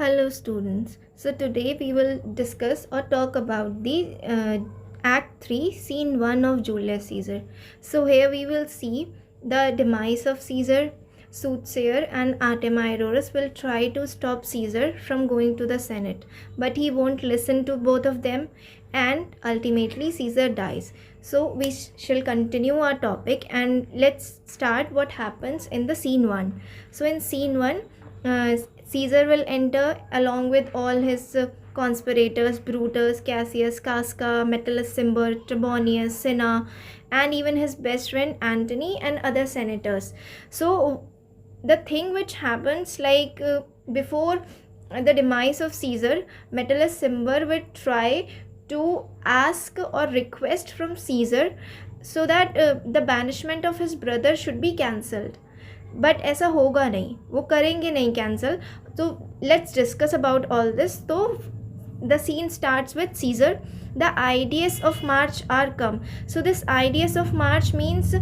Hello, students. So, today we will discuss or talk about the Act 3, Scene 1 of Julius Caesar. So, here we will see the demise of Caesar. Soothsayer and Artemidorus will try to stop Caesar from going to the Senate, but he won't listen to both of them, and ultimately Caesar dies. So, we shall continue our topic and let's start what happens in the Scene 1. So, in Scene 1, Caesar will enter along with all his conspirators, Brutus, Cassius, Casca, Metellus Cimber, Trebonius, Cinna, and even his best friend Antony and other senators. So the thing which happens, before the demise of Caesar, Metellus Cimber will try to ask or request from Caesar so that the banishment of his brother should be cancelled. But ऐसा होगा नहीं, वो करेंगे नहीं cancel. तो let's discuss about all this. तो the scene starts with Caesar. The ideas of March are come. So this ideas of March means,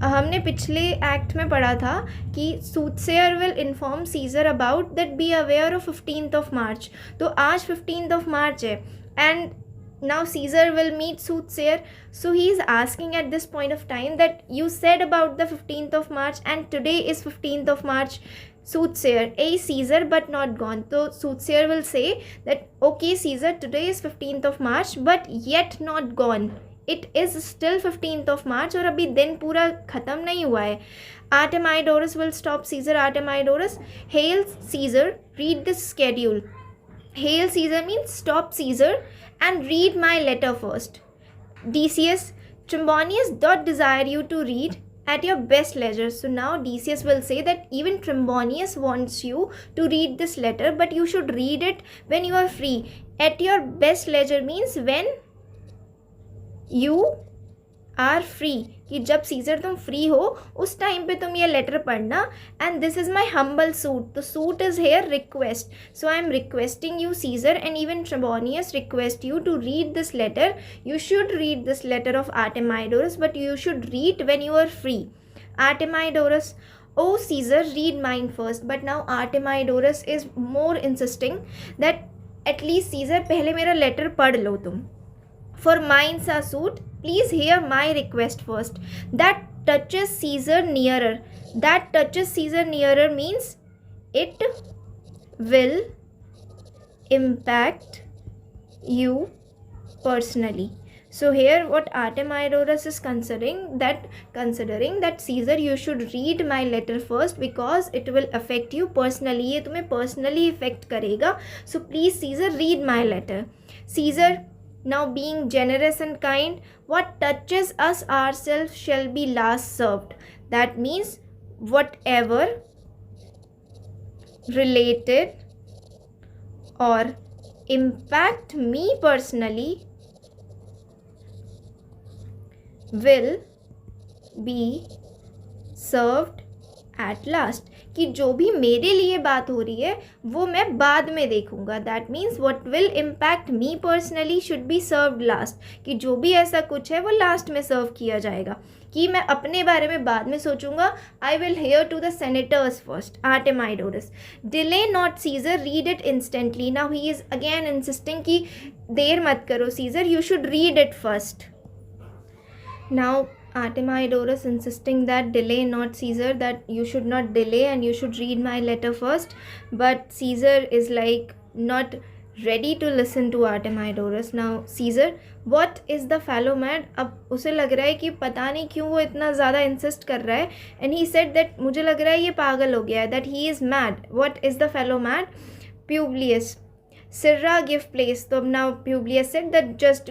हमने पिछले एक्ट में पढ़ा था कि soothsayer will inform Caesar about that be aware of 15th of March. तो आज 15th of March है and now Caesar will meet Soothsayer. So he is asking at this point of time that you said about the 15th of March and today is 15th of March. Soothsayer, a Caesar but not gone. So Soothsayer will say that okay Caesar, today is 15th of March but yet not gone. It is still 15th of March और अभी दिन पूरा ख़त्म नहीं हुआ है. Artemidorus will stop Caesar. Artemidorus, hail Caesar, read this schedule. Hail Caesar means stop Caesar and read my letter first. Decius, Trombonius doth desire you to read at your best leisure. So now Decius will say that even Trombonius wants you to read this letter, but you should read it when you are free. At your best leisure means when you are free, कि जब scissor तुम free हो उस time पे तुम ये letter पढ़ना. And this is my humble suit. The suit is here request. So I am requesting you Caesar and even Trebonius request you to read this letter. You should read this letter of Artemidorus but you should read when you are free. Artemidorus, oh Caesar, read mine first. But now Artemidorus is more insisting that at least Caesar पहले मेरा letter पढ़ लो तुम. For mine are suit, please hear my request first. That touches Caesar nearer. That touches Caesar nearer means it will impact you personally. So here what Artemidorus is considering that Caesar, you should read my letter first because it will affect you personally. ये तुम्हें personally affect करेगा. So please Caesar, read my letter. Caesar, now being generous and kind, what touches us ourselves shall be last served. That means whatever related or impact me personally will be served at last. कि जो भी मेरे लिए बात हो रही है वो मैं बाद में देखूंगा. That means what will impact me personally should be served last. कि जो भी ऐसा कुछ है वो लास्ट में सर्व किया जाएगा, कि मैं अपने बारे में बाद में सोचूंगा. I will hear to the senators first. Artemidorus, delay not Caesar, read it instantly. Now he is again insisting कि देर मत करो Caesar, you should read it first. Now Artemidorus insisting that delay not Caesar, that you should not delay and you should read my letter first. But Caesar is like not ready to listen to Artemidorus. Now Caesar, what is the fellow mad? अब उसे लग रहा है कि पता नहीं क्यों वो इतना ज़्यादा इंसिस्ट कर रहा है. And he said that मुझे लग रहा है ये पागल हो गया है, that he is mad. What is the fellow mad? Publius, sirrah give place. तो अब now Publius said that just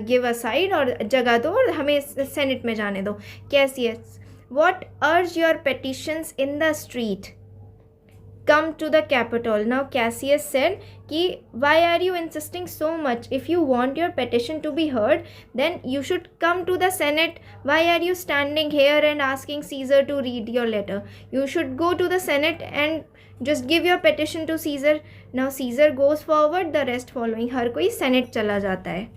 give a side और जगह दो और हमें सेनेट में जाने दो. Cassius, what urge your petitions in the street, come to the capitol. Now Cassius said कि why are you insisting so much. If you want your petition to be heard then you should come to the senate. Why are you standing here and asking scissor to read your letter. You should go to the senate and just give your petition to Caesar. Now Caesar goes forward, the rest following. हर कोई senate चला जाता है.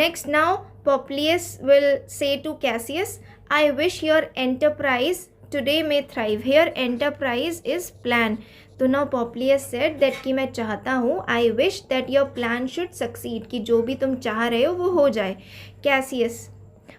Next, now Popilius will say to Cassius, I wish your enterprise today may thrive. Here enterprise is plan. तो now पॉप्लियस said that कि मैं चाहता हूँ, I wish that your plan should succeed, कि जो भी तुम चाह रहे हो वो हो जाए. Cassius,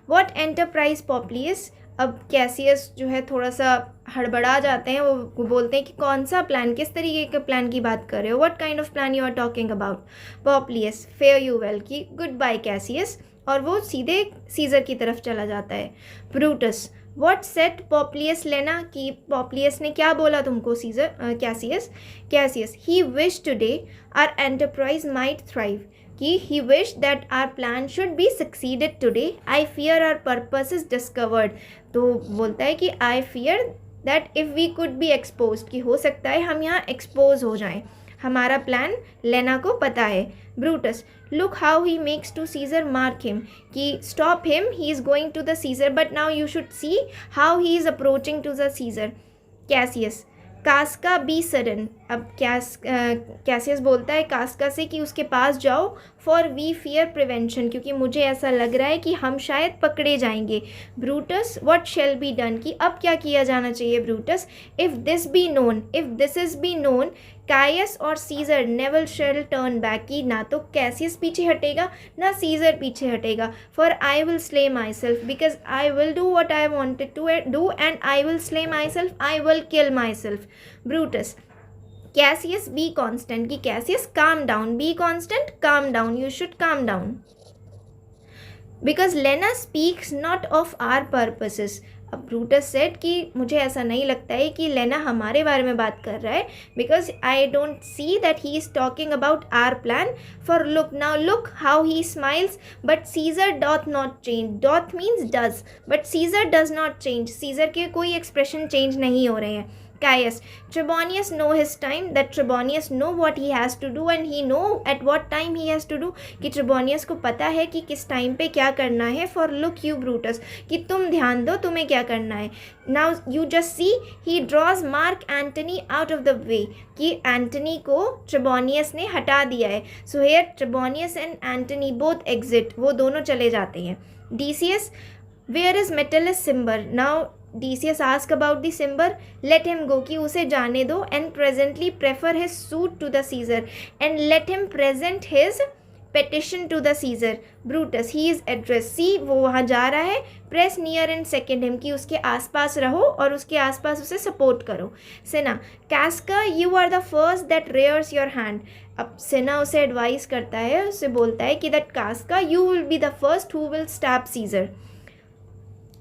what enterprise Popilius. अब कैसियस जो है थोड़ा सा हड़बड़ा जाते हैं, वो बोलते हैं कि कौन सा प्लान, किस तरीके के प्लान की बात कर रहे हो, what kind of plan you are talking about. Popilius, fare you well, कि गुड बाय कैसियस, और वो सीधे सीजर की तरफ चला जाता है. ब्रूटस, व्हाट सेट पॉप्लियस लेना, कि पॉप्लियस ने क्या बोला तुमको Caesar Cassius. Cassius, he wish today our enterprise might thrive, कि he wished that our plan should be succeeded today. I fear our purpose is discovered. तो बोलता है कि I fear that if we could be exposed, कि हो सकता है हम यहाँ expose हो जाएं, हमारा प्लान लेना को पता है. Brutus, look how he makes to Caesar, mark him, कि stop him, he is going to the Caesar, but now you should see how he is approaching to the Caesar. Cassius, Casca be sudden. अब Cassius बोलता है कास्का से कि उसके पास जाओ, for we fear prevention, क्योंकि मुझे ऐसा लग रहा है कि हम शायद पकड़े जाएंगे. Brutus, what shall be done, कि अब क्या किया जाना चाहिए. Brutus, if this is be known Caius और Caesar never shall turn back, कि ना तो कैसियस पीछे हटेगा ना सीजर पीछे हटेगा. For I will slay myself, because I will do what I wanted to do and I will slay myself, I will kill myself. Brutus, Cassius, be constant, कि Cassius calm down, be constant, calm down, you should calm down, because Lena speaks not of our purposes. अब Brutus said कि मुझे ऐसा नहीं लगता है कि लेना हमारे बारे में बात कर रहा है, because I don't see that he is talking about our plan. For look how he smiles, but Caesar doth not change. Doth means does, but Caesar does not change, Caesar के कोई एक्सप्रेशन चेंज नहीं हो रहे हैं. Caius, Trebonius know his time, that Trebonius know what he has to do and he know at what time he has to do, कि Trebonius को पता है कि किस टाइम पे क्या करना है. For look you Brutus, कि तुम ध्यान दो तुम्हें क्या करना है. Now you just see he draws Mark Antony out of the way, कि Antony को Trebonius ने हटा दिया है. So here Trebonius and Antony both exit, वो दोनों चले जाते हैं. Decius, where is Metellus Cimber. Now Decius ask about the Cimber, let him go, कि उसे जाने दो, and presently prefer his suit to the Caesar, and let him present his petition to the Caesar. Brutus, he is addressed, see वो वहाँ जा रहा है, press near and second him, कि उसके आसपास रहो और उसके आसपास उसे सपोर्ट करो. Cinna, Casca, you are the first that rears your hand. अब Cinna उसे एडवाइस करता है, उसे बोलता है कि that Casca, you will be the first who will stab Caesar.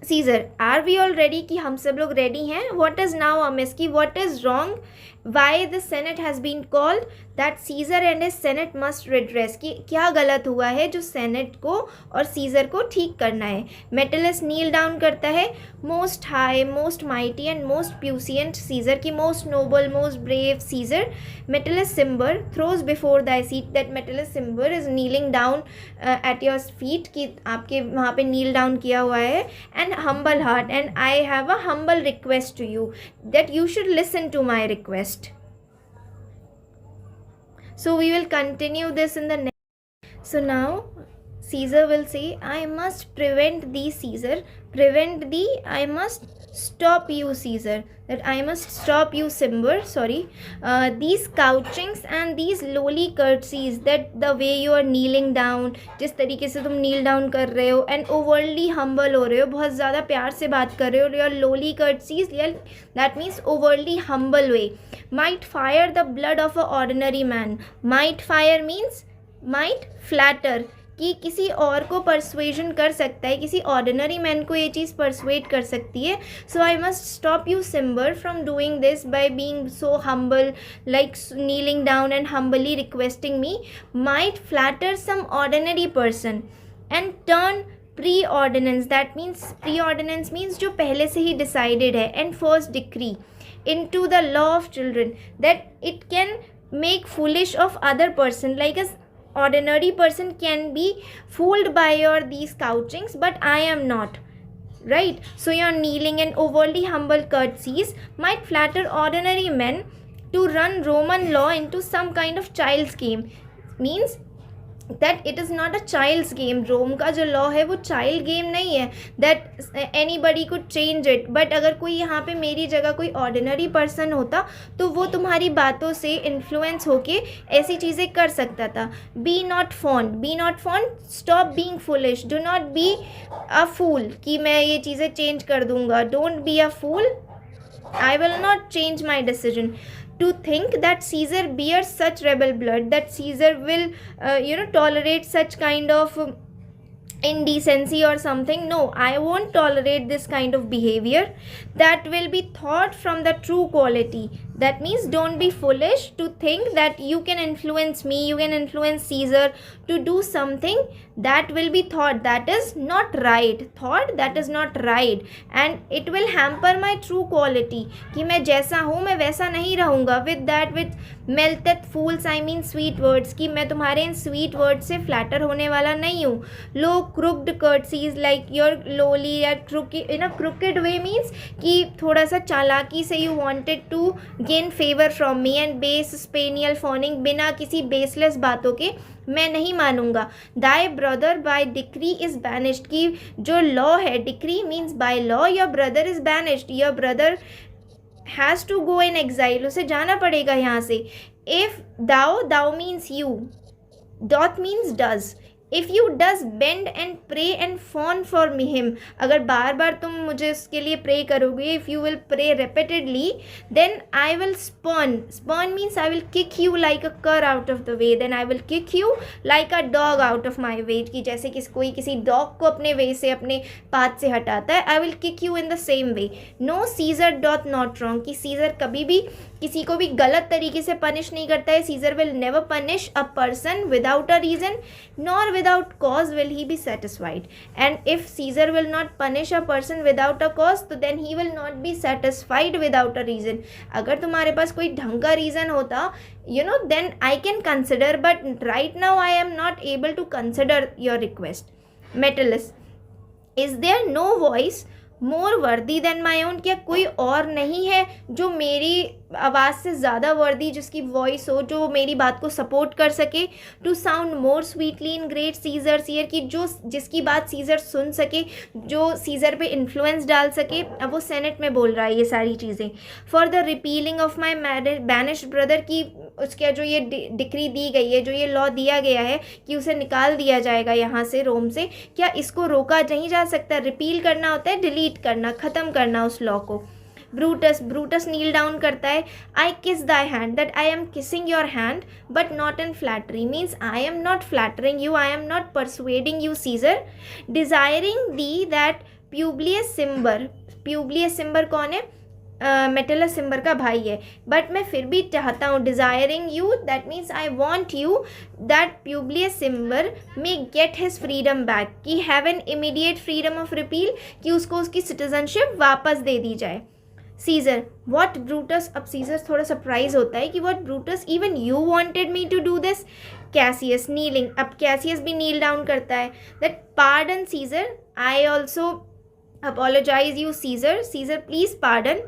Caesar, are we all ready, कि हम सब लोग रेडी हैं. व्हाट इज़ नाउ अमिस, की what is wrong. Why the senate has been called, that Caesar and his senate must redress, कि क्या गलत हुआ है जो सेनेट को और सीजर को ठीक करना है. मेटलस नील डाउन करता है. Most high, most mighty and most puissant Caesar, की most noble, most brave Caesar. Metellus Cimber throws before thy seat, that Metellus Cimber is kneeling down at your feet, कि आपके वहाँ पे नील डाउन किया हुआ है. And humble heart, and I have a humble request to you, that you should listen to my request. So we will continue this in the next. So now Caesar will say, I must prevent thee, Caesar, prevent thee, I must stop you, Caesar, that I must stop you, Cimber, sorry, these couchings and these lowly curtsies, that the way you are kneeling down, जिस तरीके से तुम kneel down कर रहे हो, and overly humble हो रहे हो, बहुत ज़्यादा प्यार से बात कर रहे हो, your lowly curtsies, that means overly humble way, might fire the blood of a ordinary man. Might fire means might flatter, कि किसी और को परसुएजन कर सकता है, किसी ऑर्डिनरी मैन को ये चीज़ परसुएट कर सकती है. So I must stop you Cimber from doing this by being so humble, like kneeling down and humbly requesting me. Might flatter some ordinary person and turn pre ordinance, that means pre ordinance means जो पहले से ही decided है, and first decree into the law of children, that it can make foolish of other person, like a ordinary person can be fooled by your these couchings, but I am not, right? So your kneeling and overly humble curtsies might flatter ordinary men to run Roman law into some kind of child's game. Means that it is not a child's game. Rome का जो law है वो child game नहीं है that anybody could change it. But अगर कोई यहाँ पे मेरी जगह कोई ऑर्डिनरी पर्सन होता तो वो तुम्हारी बातों से इन्फ्लुएंस होके ऐसी चीज़ें कर सकता था. Be not fond, stop being foolish, do not be a fool कि मैं ये चीज़ें चेंज कर दूंगा. Don't be a fool, I will not change my decision. To think that Caesar bears such rebel blood, that Caesar will, tolerate such kind of indecency or something. No, I won't tolerate this kind of behavior that will be thought from the true quality. That means don't be foolish to think that you can influence me, you can influence Caesar to do something that will be thought that is not right, thought that is not right, and it will hamper my true quality कि मैं जैसा हूँ मैं वैसा नहीं रहूँगा. with that, with melted fools I mean sweet words कि मैं तुम्हारे इन sweet words से flatter होने वाला नहीं हूँ. low crooked courtesies like your lowly या crooked in a crooked way means कि थोड़ा सा चालाकी से you wanted to gain favor from me, and base spaniel fawning बिना किसी baseless बातों के मैं नहीं मानूंगा. thy brother by decree is banished कि जो law है, decree means by law your brother is banished, your brother has to go in exile, उसे जाना पड़ेगा यहाँ से. if thou means you, doth means does, if you does bend and pray and fawn for me him, अगर बार बार तुम मुझे उसके लिए प्रे करोगे, if you will pray repeatedly, then I will spurn means I will kick you like a cur out of the way, then I will kick you like a dog out of my way कि जैसे कि कोई किसी dog को अपने वे से अपने path से हटाता है, I will kick you in the same way. no Caesar doth not wrong कि Caesar कभी भी किसी को भी गलत तरीके से पनिश नहीं करता है. Caesar will never punish a person without a reason, nor without cause will he be satisfied. And if Caesar will not punish a person without a cause, तो then he will not be satisfied without a reason. अगर तुम्हारे पास कोई ढंग का reason होता, then I can consider, but right now I am not able to consider your request. Metellus, is there no voice मोर वर्दी then my own, क्या कोई और नहीं है जो मेरी आवाज़ से ज़्यादा वर्दी, जिसकी वॉइस हो, जो मेरी बात को सपोर्ट कर सके. To sound more sweetly in great Caesar's ear की जिसकी बात सीजर सुन सके, जो सीजर पे इन्फ्लुएंस डाल सके. अब वो सेनेट में बोल रहा है ये सारी चीज़ें. For the repealing of my banished brother की उसका जो ये डिक्री दी गई है, जो ये लॉ दिया गया है कि उसे निकाल दिया जाएगा यहाँ से, रोम से, क्या इसको रोका नहीं जा सकता. रिपील करना होता है डिलीट करना, ख़त्म करना उस लॉ को. ब्रूटस नील डाउन करता है. I kiss thy hand, that I am kissing your hand but not in flattery, means I am not flattering you, I am not persuading you Caesar. Desiring thee that Publius Cimber कौन है, मेटेलस सिम्बर का भाई है. But मैं फिर भी चाहता हूँ, desiring you that means I want you that Publius Cimber may get his freedom back, कि have an immediate freedom of repeal, कि उसको उसकी सिटीजनशिप वापस दे दी जाए. सीजर, वॉट ब्रूटस, अब सीजर थोड़ा सरप्राइज होता है कि what Brutus, even you wanted me to do this. Cassius kneeling, अब कैसियस भी नील डाउन करता है. That pardon Caesar, I also apologize you Caesar please pardon,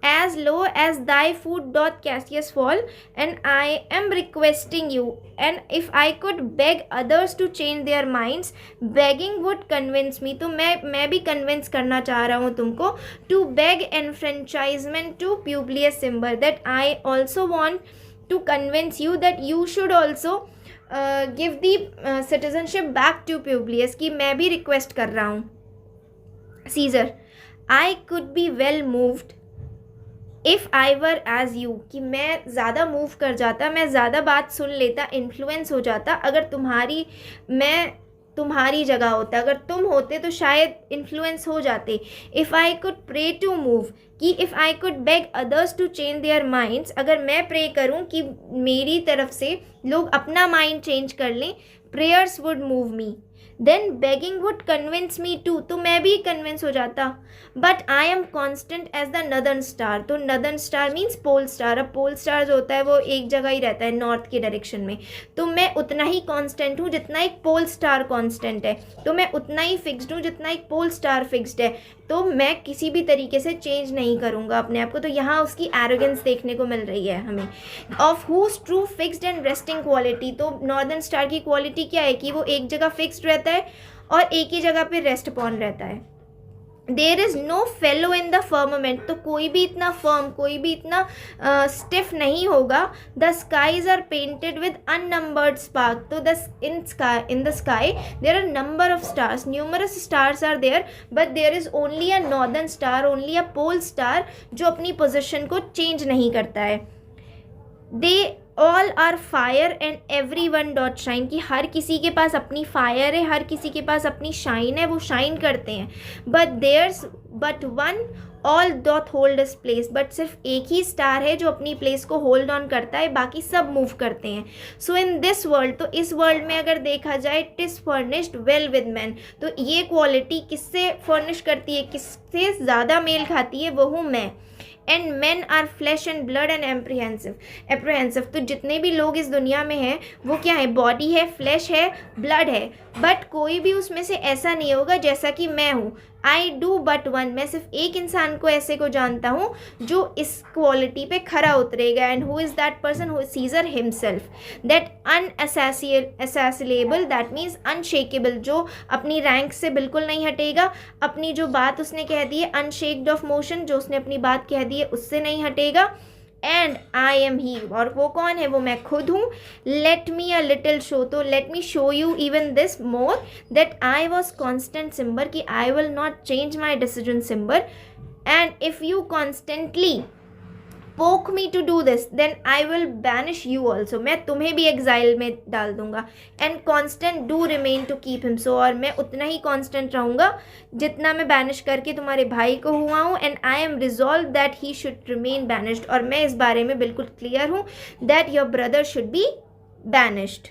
as low as thy foot doth Cassius fall, and I am requesting you, and if I could beg others to change their minds, begging would convince me. तो मैं भी convince करना चाह रहा हूँ तुमको, to beg enfranchisement to Publius Cimber, that I also want to convince you that you should also give the citizenship back to Publius, कि मैं भी request कर रहा हूँ. Caesar, I could be well moved if I were as you, कि मैं ज़्यादा move कर जाता, मैं ज़्यादा बात सुन लेता, इन्फ्लुएंस हो जाता अगर मैं तुम्हारी जगह होता, अगर तुम होते तो शायद इन्फ्लुएंस हो जाते. If I could pray to move, कि if I could beg others to change their minds, अगर मैं प्रे करूं कि मेरी तरफ से लोग अपना माइंड चेंज कर लें, prayers would move me. Then begging would convince me to, तो मैं भी कन्विंस हो जाता, but I am constant as the northern star, तो northern star means pole star, अब पोल स्टार जो होता है वो एक जगह ही रहता है नॉर्थ के डायरेक्शन में, तो मैं उतना ही कांस्टेंट हूँ जितना एक पोल स्टार कांस्टेंट है, तो मैं उतना ही फिक्स्ड हूँ जितना एक पोल स्टार फिक्स्ड है, तो मैं किसी भी तरीके से चेंज नहीं करूँगा अपने आप को। तो यहाँ उसकी एरोगेंस देखने को मिल रही है हमें। Of whose true fixed and resting quality, तो नॉर्दर्न स्टार की क्वालिटी क्या है कि वो एक जगह फिक्स्ड रहता है और एक ही जगह पे रेस्ट अपॉन रहता है। There is no fellow in the firmament, तो कोई भी इतना फर्म, कोई भी इतना स्टिफ नहीं होगा। The skies are painted with unnumbered spark, तो in the sky there are number of stars, numerous stars are there, but there is only a northern star, only a pole star जो अपनी position को change नहीं करता है। They all are fire and every one doth shine, कि हर किसी के पास अपनी फायर है, हर किसी के पास अपनी शाइन है, वो शाइन करते हैं। But one all dot hold is place, but सिर्फ एक ही स्टार है जो अपनी प्लेस को होल्ड ऑन करता है, बाकी सब मूव करते हैं। सो इन दिस वर्ल्ड, तो इस वर्ल्ड में अगर देखा जाए, it is furnished well with man, तो ये क्वालिटी किससे फर्निश करती है, किससे ज़्यादा मेल खाती है, वो हूँ मैं। And men are flesh and blood and apprehensive, तो जितने भी लोग इस दुनिया में हैं वो क्या है, बॉडी है, फ्लैश है, ब्लड है, बट कोई भी उसमें से ऐसा नहीं होगा जैसा कि मैं हूँ। आई डू बट वन, मैं सिर्फ एक इंसान को ऐसे को जानता हूँ जो इस क्वालिटी पे खरा उतरेगा। And who is that person, who Caesar himself, that unassassinable, that means unshakable, जो अपनी रैंक से बिल्कुल नहीं हटेगा, अपनी जो बात उसने कह दी है, अनशेक्ड ऑफ मोशन, जो उसने अपनी बात कह दी है उससे नहीं हटेगा। एंड आई एम ही, और वो कौन है, वो मैं खुद हूँ। Let me a little show, तो let me show you even this more that I was constant Cimber, कि I will not change my decision Cimber. And if you constantly poke me to do this then I will banish you also, मैं तुम्हें भी exile में डाल दूंगा। And constant do remain to keep him, so और मैं उतना ही constant रहूँगा जितना मैं बैनिश करके तुम्हारे भाई को हुआ हूँ। And I am resolve that he should remain banished, और मैं इस बारे में बिल्कुल क्लियर हूँ that your brother should be banished.